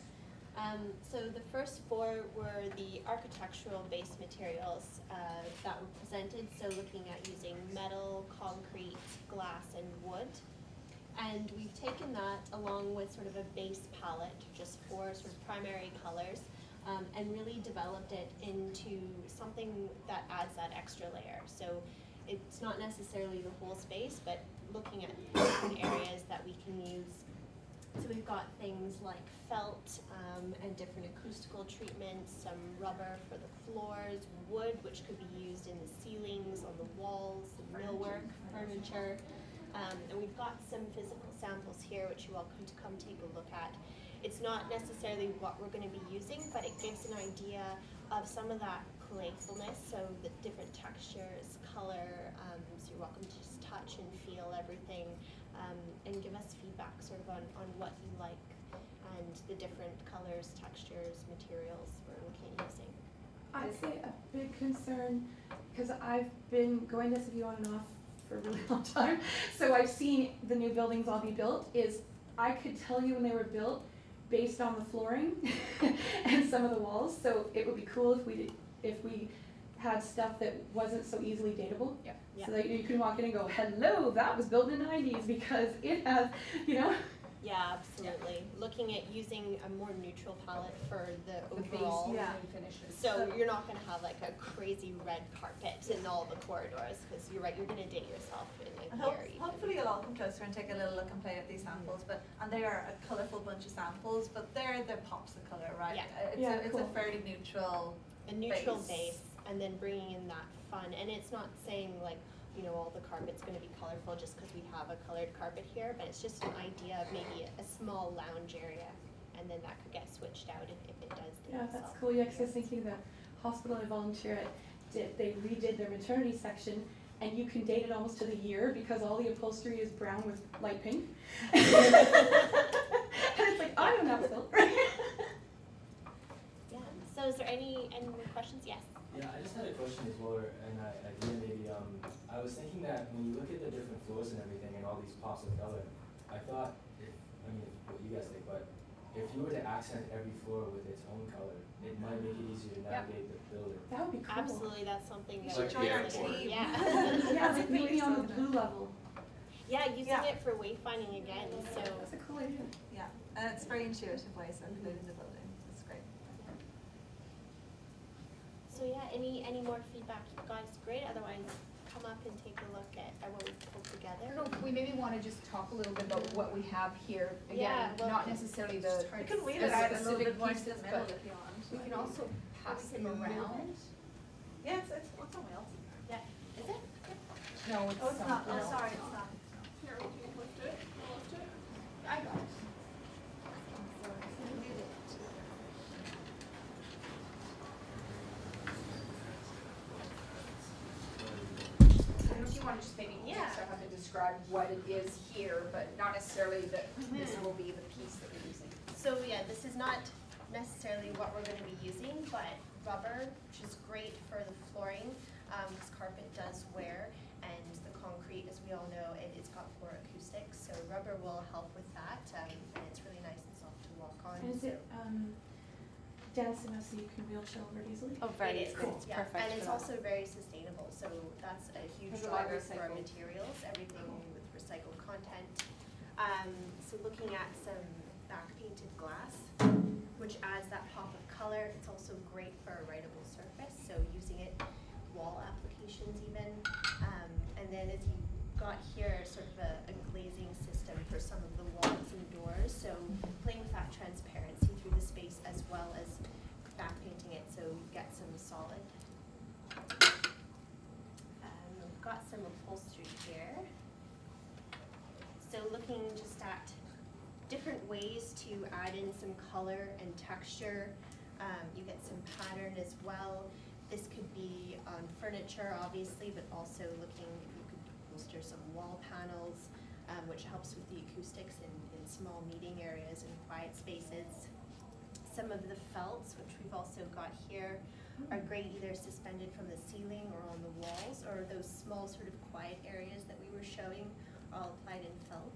So the first four were the architectural base materials that were presented, so looking at using metal, concrete, glass, and wood. And we've taken that along with sort of a base palette, just four sort of primary colors, and really developed it into something that adds that extra layer. So it's not necessarily the whole space, but looking at different areas that we can use. So we've got things like felt and different acoustical treatments, some rubber for the floors, wood, which could be used in the ceilings, on the walls, the millwork, furniture. And we've got some physical samples here, which you're welcome to come take a look at. It's not necessarily what we're going to be using, but it gives an idea of some of that playfulness, so the different textures, color, so you're welcome to just touch and feel everything, and give us feedback sort of on what you like. and the different colors, textures, materials we're looking at using. I'd say a big concern, because I've been going to SFU on and off for a really long time, so I've seen the new buildings all be built, is I could tell you when they were built based on the flooring and some of the walls, so it would be cool if we had stuff that wasn't so easily dateable. Yep. Yeah. So that you can walk in and go, hello, that was built in the 90s, because it has, you know. Yeah, absolutely. Looking at using a more neutral palette for the The base overall. and finishes. So you're not gonna have like a crazy red carpet in all the corridors, because you're right, you're gonna date yourself in And a year even. hopefully you'll all come closer and take a little look and play at these samples, and they are a colourful bunch of samples, but they're pops of colour, right? Yeah. It's a fairly neutral A neutral base. base, and then bringing in that fun, and it's not saying like, you know, all the carpet's gonna be colorful just because we have a colored carpet here, but it's just an idea of maybe a small lounge area, and then that could get switched out if it does. Yeah, that's cool. Yeah, because I was thinking the hospital I volunteer at, they redid their maternity section, and you can date it almost to the year because all the upholstery is brown with light pink. And it's like, I don't have a filter. Yeah, so is there any more questions? Yes? Yeah, I just had a question as well, and an idea maybe. I was thinking that when you look at the different floors and everything and all these pops of color, I thought, what you guys think, but if you were to accent every floor with its own color, it might make it easier to navigate the building. That would be cool. Absolutely, that's something that. Like the airport. Yeah. Yeah, like maybe on the blue level. Yeah, using it for wayfinding again, so. That's a cool idea. Yeah, and it's very intuitive ways of including the building, it's great. So yeah, any more feedback, guys? Great, otherwise come up and take a look at what we've pulled I together. don't know, if we maybe wanna just talk a little bit about what we have here, Yeah, again, well, not necessarily the You can wheel it out a little bit more to specific the pieces, middle but if you want. we can also pass We can them move around. Yeah, it's on wheels. Yeah, is it? No, it's Oh, it's not, no. oh, sorry, it's not. Here, we can lift it, we'll lift it. I got it. I don't know if you wanna just maybe, Yeah. so have to describe what it is here, but not necessarily that this Mhm. will be the piece that we're using. So yeah, this is not necessarily what we're gonna be using, but rubber, which is great for the flooring, because carpet does wear, and the concrete, as we all know, it's got poor acoustics, so rubber will help with that, and it's really nice and soft to walk on. And is it dense enough so you can wheelchair over it easily? Oh, very easy, yeah, and it's also very sustainable, so that's a huge There's a lot of driver for our recycled. materials, everything with recycled content. So looking at some back painted glass, which adds that pop of color, it's also great for a writable surface, so using it, wall applications even. And then as you got here, sort of a glazing system for some of the walls and doors, so playing with that transparency through the space as well as back painting it so you get some solid. We've got some upholstery here. So looking just at different ways to add in some color and texture. You get some pattern as well. This could be on furniture, obviously, but also looking, you could bolster some wall panels, which helps with the acoustics in small meeting areas and quiet spaces. Some of the felts, which we've also got here, are great either suspended from the ceiling or on the walls, or those small sort of quiet areas that we were showing are all applied in felt.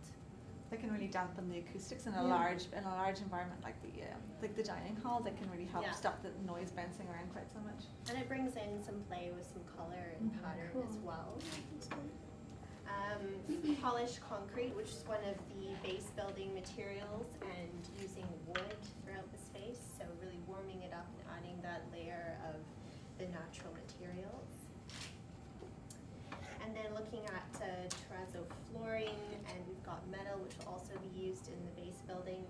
They can really dampen the acoustics in a Yeah. large environment like the dining hall. They can really help Yeah. stop the noise bouncing around quite so much. And it brings in some play with some color and pattern as Cool. well. Polished concrete, which is one of the base building materials, and using wood throughout the space, so really warming it up and adding that layer of the natural materials. And then looking at terrazzo flooring, and we've got metal, which will also be used in the base building,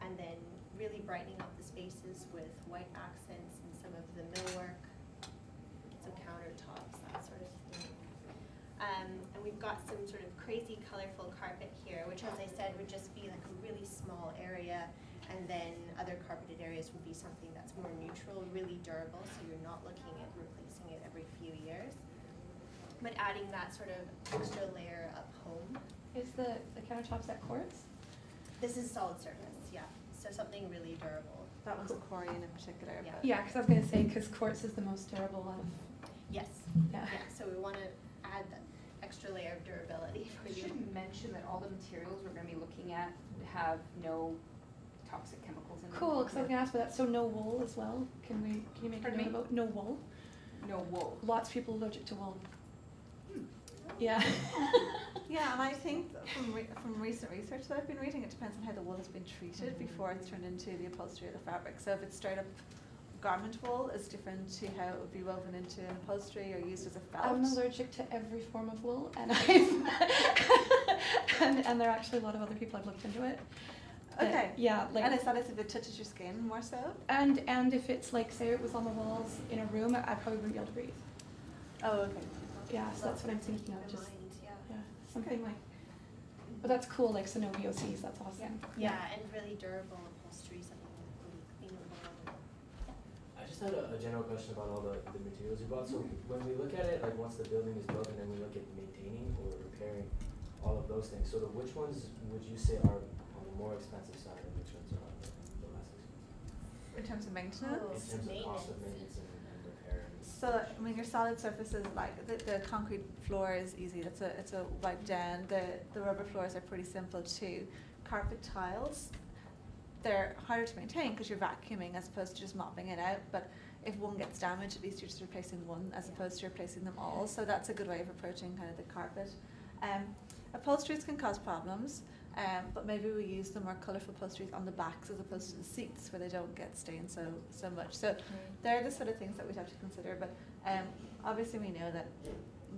and then really brightening up the spaces with white accents and some of the millwork, so countertops, that sort of thing. And we've got some sort of crazy colorful carpet here, which, as I said, would just be like a really small area, and then other carpeted areas would be something that's more neutral, really durable, so you're not looking at replacing it every few years, but adding that sort of extra layer of home. Is the countertops at quartz? This is solid surface, yeah. so something really durable. That one's a Korean in particular. Yeah. but- Yeah, because I was gonna say, because quartz is the most durable of, Yes, yeah. yeah, so we wanna add that extra layer of durability for We you. should mention that all the materials we're gonna be looking at have no toxic chemicals in them. Cool, because I was gonna ask about that, so no wool as well, can you make a Pardon note me? about no wool? No wool. Lots of people allergic to wool. Hmm. Yeah. Yeah, and I think that from recent research that I've been reading, it depends on how the wool has been treated before it's turned into the upholstery of the fabric. So if it's straight up garment wool, it's different to how it would be woven into an upholstery or used as a felt. I'm allergic to every form of wool, and and there are actually a lot of other people I've looked into it. Okay. Yeah, like. And is that if it touches your skin more so? And if it's like, say it was on the walls in a room, I probably wouldn't be able to breathe. Oh, okay. Yeah, so that's what I'm thinking of, just, Yeah. yeah, something like, but that's cool, like, so no VOCs, that's awesome. Yeah, and really durable upholstery, something really cleanable. I just had a general question about all the materials you bought. So when we look at it, like once the building is built and then we look at maintaining or repairing all of those things, so which ones would you say are on the more expensive side and which ones are on the less expensive? In terms of maintenance? Oh, In terms of cost of maintenance and repair and. So, I mean, your solid surfaces, like the concrete floor is easy. It's a wipe down. The rubber floors are pretty simple too. Carpet tiles, they're harder to maintain because you're vacuuming as opposed to just mopping it out. But if one gets damaged, at least you're just replacing one as opposed to replacing them all. So that's a good way of approaching kind of the carpet. Upholsteries can cause problems. But maybe we use the more colourful upholsteries on the backs as opposed to the seats where they don't get stained so much. So they're the sort of things that we'd have to consider. But obviously we know that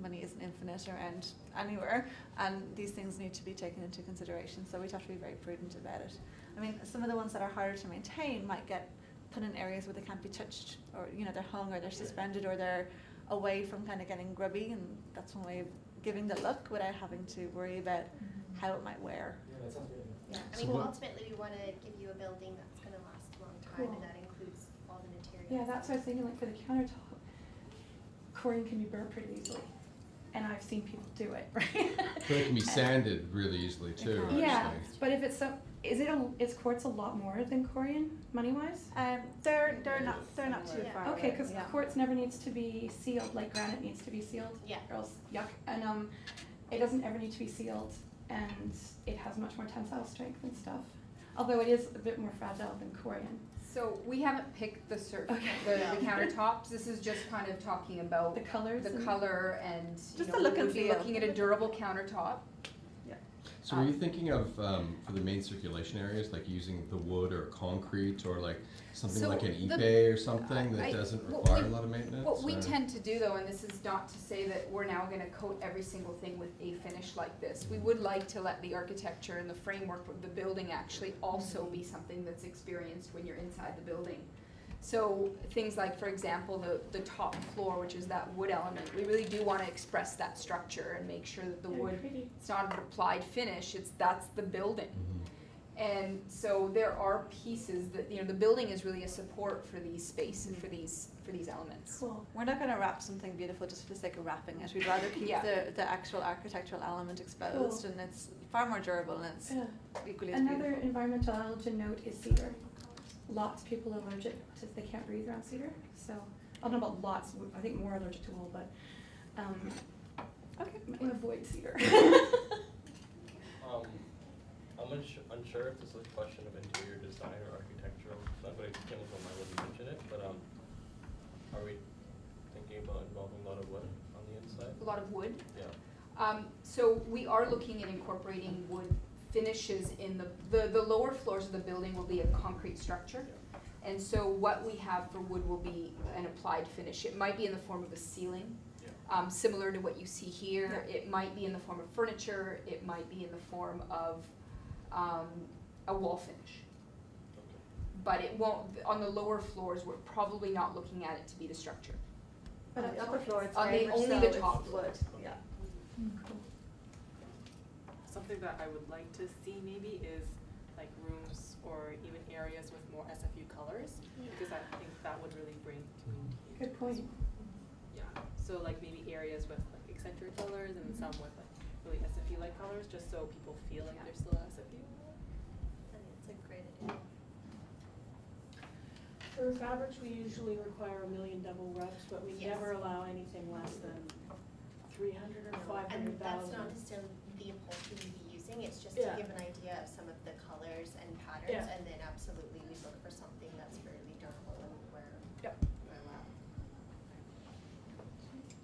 money isn't infinite around anywhere, and these things need to be taken into consideration. So we'd have to be very prudent about it. I mean, some of the ones that are harder to maintain might get put in areas where they can't be touched, or they're hung, or they're suspended, or they're away from kind of getting grubby, and that's one way of giving the look without having to worry about how it might wear. Yeah, that sounds good. Yeah, I So mean, what- ultimately, we want to give you a building that's going to last a long time, Cool. and that includes all the materials. Yeah, that's what I was thinking, like for the countertop, chlorine can be burnt pretty easily, and I've seen people do it, right? But it can be sanded really easily too, actually. Yeah, but if it's is quartz a lot more than chlorine, money-wise? They're not too Yeah. far Okay, away. because Yeah. quartz never needs to be sealed, like granite needs to be sealed. Yeah. Or else, yuck, and it doesn't ever need to be sealed, and it has much more tensile strength and stuff. Although it is a bit more fragile than chlorine. So we haven't picked the Okay. the countertops. This is just kind of talking about The colors. the and- color and Just the look and we'd be feel. looking at a durable countertop. So were you thinking of, for the main circulation areas, like using the wood or concrete or like something So like an the- Ipe or something that I- doesn't what require we- a lot of maintenance? What we or- tend to do though, and this is not to say that we're now gonna coat every single thing with a finish like this. We would like to let the architecture and the framework of the building actually also be something that's experienced when you're inside the building. So things like, for example, the top floor, which is that wood element, we really do wanna express that structure and make sure that the Very wood, pretty. it's not an applied finish, that's the building. Mhm. And so there are pieces that, the building is really a support for these spaces, for these elements. Cool. We're not going to wrap something beautiful just for the sake of wrapping it. We'd rather keep Yeah. the actual architectural element exposed, Cool. and it's far more durable and it's Yeah. equally as Another beautiful. environmental allergen note is cedar. Lots of people are allergic to, they can't breathe around cedar, so, I don't know about lots, I think more allergic to wool, but, Okay. avoid cedar. I'm unsure if this is a question of interior design or architectural stuff, but it came up on my list to mention it, but, are we thinking about involving a lot of wood on the inside? A lot of wood. Yeah. So we are looking at incorporating wood finishes in the lower floors of the building will be a concrete structure. And so what we have for wood will be an applied finish. It might be in the form of a ceiling, similar to what you see here. It might be in the form of furniture. It might be in the form of a wall finish. Okay. But it won't, on the lower floors, we're probably not looking at it to be the structure. But on the upper floor, it's On very the- much only so the it's top floor. wood. Yeah. Cool. Something that I would like to see maybe is like rooms or even areas with more SFU colors, because I think that would really bring community. Good point. Yeah, so like maybe areas with like eccentric colors and some with like really SFU-like colors, just so people feel like they're still SFU. I think it's a great idea. For fabrics, we usually require 1 million double reps, but we Yes. never allow anything less than 300 or 500,000. And that's not necessarily the upholstery we'd be using, it's just Yeah. to give an idea of some of the colors and patterns, Yeah. and then absolutely we look for something that's fairly durable and wear Yep. well.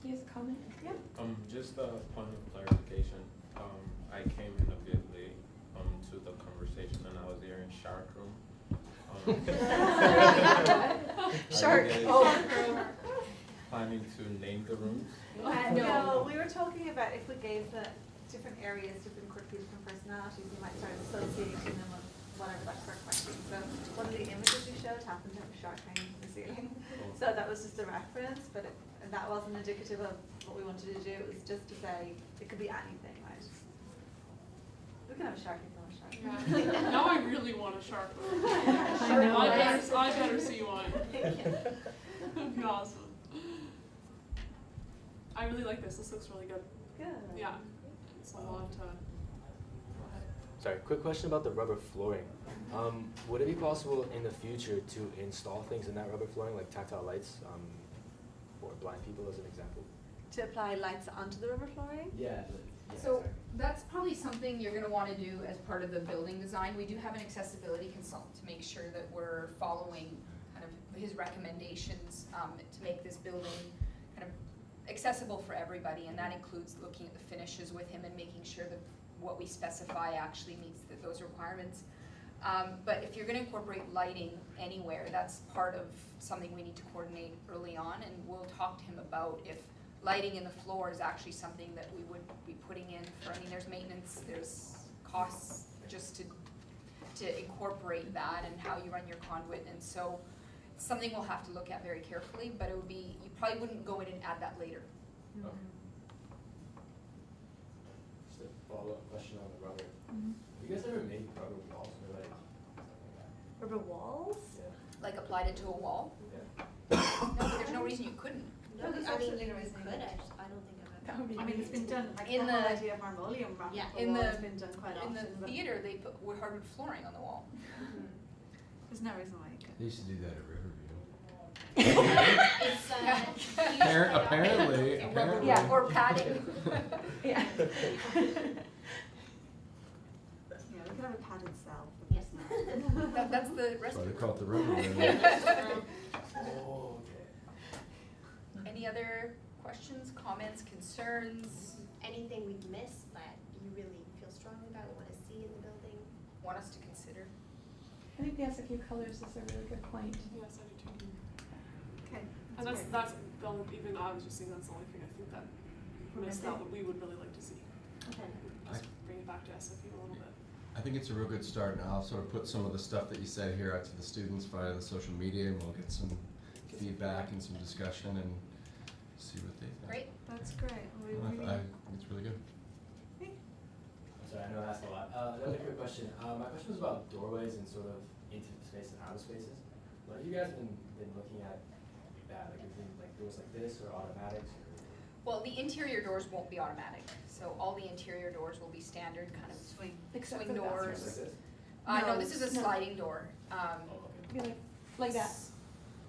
He has a comment? Yeah. Just a point of clarification, I came in a bit late, to the conversation and I was there in Shark Room. Shark. Are you Oh. guys planning to name the rooms? No, we were talking about if we gave the different areas, different quirky, different personalities, we might start associating them with whatever that quirk might be. So one of the images we showed happened to have a shark hanging from the ceiling. So that was just a reference, but and that wasn't indicative of what we wanted to do. It was just to say it could be anything, right? We can have a shark if you want a shark. Now I really want a shark. I know. I better see one. That'd be awesome. I really like this. This looks really good. Good. Yeah. It's a lot to. Sorry, quick question about the rubber flooring. Would it be possible in the future to install things in that rubber flooring, like tactile lights, for blind people as an example? To apply lights onto the rubber flooring? Yeah. So that's probably something you're gonna wanna do as part of the building design. We do have an accessibility consultant to make sure that we're following kind of his recommendations, to make this building kind of accessible for everybody, and that includes looking at the finishes with him and making sure that what we specify actually meets those requirements. But if you're gonna incorporate lighting anywhere, that's part of something we need to coordinate early on, and we'll talk to him about if lighting in the floor is actually something that we would be putting in for, I mean, there's maintenance, there's costs just to incorporate that and how you run your conduit, and so it's something we'll have to look at very carefully, but it would be, you probably wouldn't go in and add that later. Okay. Just a follow-up question on the rubber. Have you guys ever made rubber walls or like something like that? Rubber walls? Yeah. Like applied it to a wall? Yeah. No, but there's no reason you couldn't. No, there's I mean, absolutely you no reason could, you couldn't. I don't think I've That ever. would be, I mean, it's been done, like In the whole the- idea of marmoleum wrapped Yeah, up in wall the- has been done quite In often. the but theater, they put hardwood flooring on the wall. There's no reason why you They used to do that at Riverview. It's, Apparently. Yeah, or padding. Yeah. Yeah, we could have a padded cell. Yes. That's the That's why they call it the Riverview. Oh, okay. Any other questions, comments, concerns? Anything we've missed that you really feel strongly about, want to see in the building? Want us to consider? I think the SFU colors is a really good point. Yes, I do too. Okay. And that's the only, even I was just saying that's the only thing I think that missed out that we would really like to see. Okay. Just bring it back to SFU a little bit. I think it's a real good start, and I'll sort of put some of the stuff that you said here out to the students via the social media, and we'll get some feedback and some discussion and see what they think. Great. That's great. We I really. think it's really good. I'm sorry, I know I asked a lot. Another quick question. My question was about doorways and sort of into space and out of spaces. What have you guys been looking at that? Like, like doors like this or automatics? Or? Well, the interior doors won't be automatic, so all the interior doors will be standard kind of Swing. Except swing for the doors. Like this? No, this is a No. sliding door. Oh, okay. Be like that.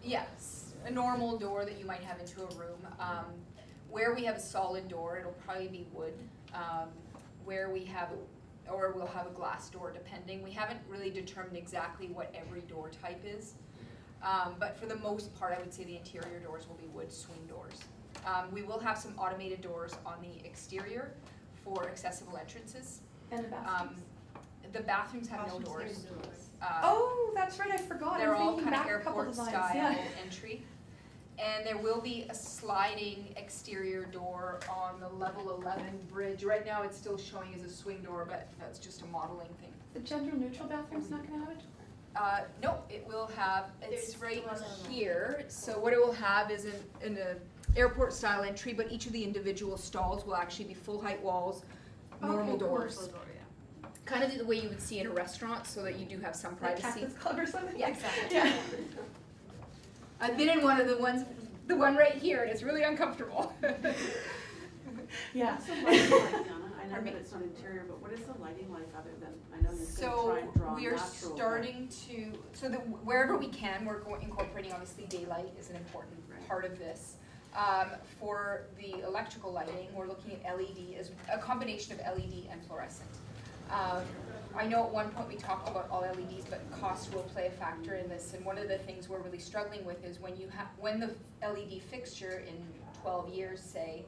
Yes, a normal door that you might have into a room. Where we have a solid door, it'll probably be wood. Where we have, or we'll have a glass door depending. We haven't really determined exactly what every door type is. But for the most part, I would say the interior doors will be wood swing doors. We will have some automated doors on the exterior for accessible entrances. And the bathrooms. The bathrooms have no Bathrooms, doors. there's no doors. Oh, that's right, I forgot. They're I'm all thinking kind of back a couple airport designs. style Yeah. entry. And there will be a sliding exterior door on the level 11 bridge. Right now it's still showing as a swing door, but that's just a modeling thing. The gender neutral bathroom's not gonna have it? No, it will have, it's There's right one on the- here. So what it will have is an airport style entry, but each of the individual stalls will actually be full height walls, normal Okay, cool. doors. Full door, yeah. Kind of the way you would see in a restaurant, so that you do have some Like privacy. Cactus Club or something? Yeah, exactly. Yeah. I've been in one of the ones, the one right here, and it's really uncomfortable. Yeah. So what's like, Donna? I know Pardon that me? it's not interior, but what is the lighting like other than, I know you're gonna So try and draw we are natural, but- starting to, so that wherever we can, we're incorporating, obviously daylight is an important part of this. For the electrical lighting, we're looking at LED as a combination of LED and fluorescent. I know at one point we talked about all LEDs, but cost will play a factor in this. And one of the things we're really struggling with is when the LED fixture in 12 years, say,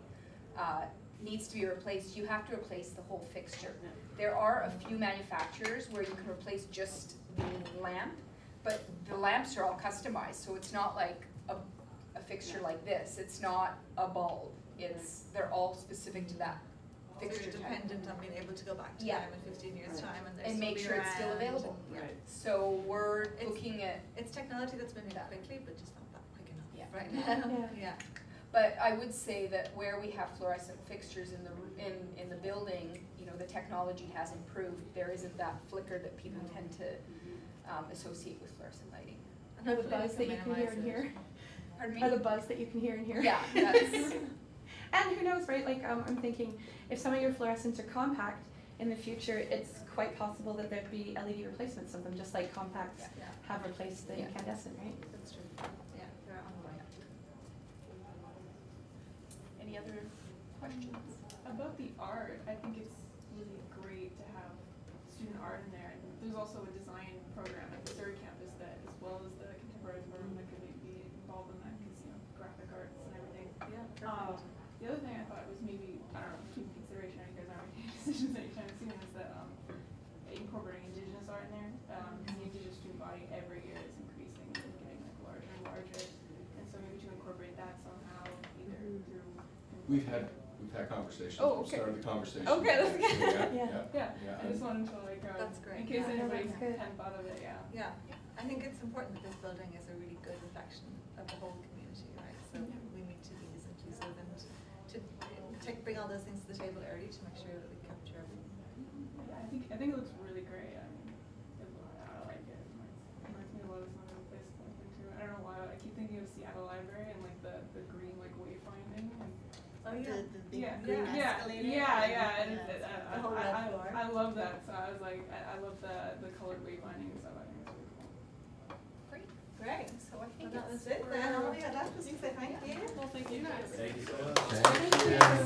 needs to be replaced, you have to replace the whole fixture. There are a few manufacturers where you can replace just the lamp, but the lamps are all customized, so it's not like a fixture like this. It's not a bulb. They're all specific to that So fixture you're type. dependent on being able to go back to Yeah. them in 15 years' time and they're And still make be sure it's still around. available. Right. So we're looking at, It's technology that's moving quickly, but just not that quick enough Yeah. right now. Yeah. but I would say that where we have fluorescent fixtures in the building, you know, the technology has improved. There isn't that flicker that people tend to associate with fluorescent lighting. And Or the hopefully we buzz that you can hear minimize and it. hear. Pardon me? Or the buzz that you can hear and hear. Yeah, that's, And who knows, right? Like, I'm thinking, if some of your fluorescents are compact, in the future, it's quite possible that there'd be LED replacements of them, just like compacts Yeah. have replaced the Yeah. incandescent, right? That's true. Yeah, they're on the way. any other questions? About the art, I think it's really great to have student art in there. And there's also a design program at the Surrey campus that, as well as the contemporary program, that could be involved in that because, you know, graphic arts and everything. Yeah, perfect. The other thing I thought was maybe, I don't know, keep in consideration, you guys aren't making decisions anytime soon, is that incorporating indigenous art in there. Because the indigenous student body every year is increasing and getting like larger and larger. And so maybe to incorporate that somehow, either through. We've had conversations. Oh, We've okay. started the conversation. Okay, that's good. So, Yeah, I just wanted to like, That's great. in case Yeah. anybody That's good. hadn't thought of it, yeah. Yeah, I think it's important that this building is a really good reflection of the whole community, right? So we need to be as inclusive and to bring all those things to the table early to make sure that we capture everything. Yeah, I think it looks really great. I mean, I like it. It reminds me a lot of some other places I've been to. I don't know why, I keep thinking of Seattle Library and like the green like wayfinding and. Oh, yeah. The big Yeah, green yeah, escalator. yeah, and The whole red floor. I love that, so I was like, I love the colored wayfinding and stuff, I think it's really cool. Great, So I well, think that was it's. it then. All we had left was to say thank you. Well, thank you guys. Thank you so much. Thank you.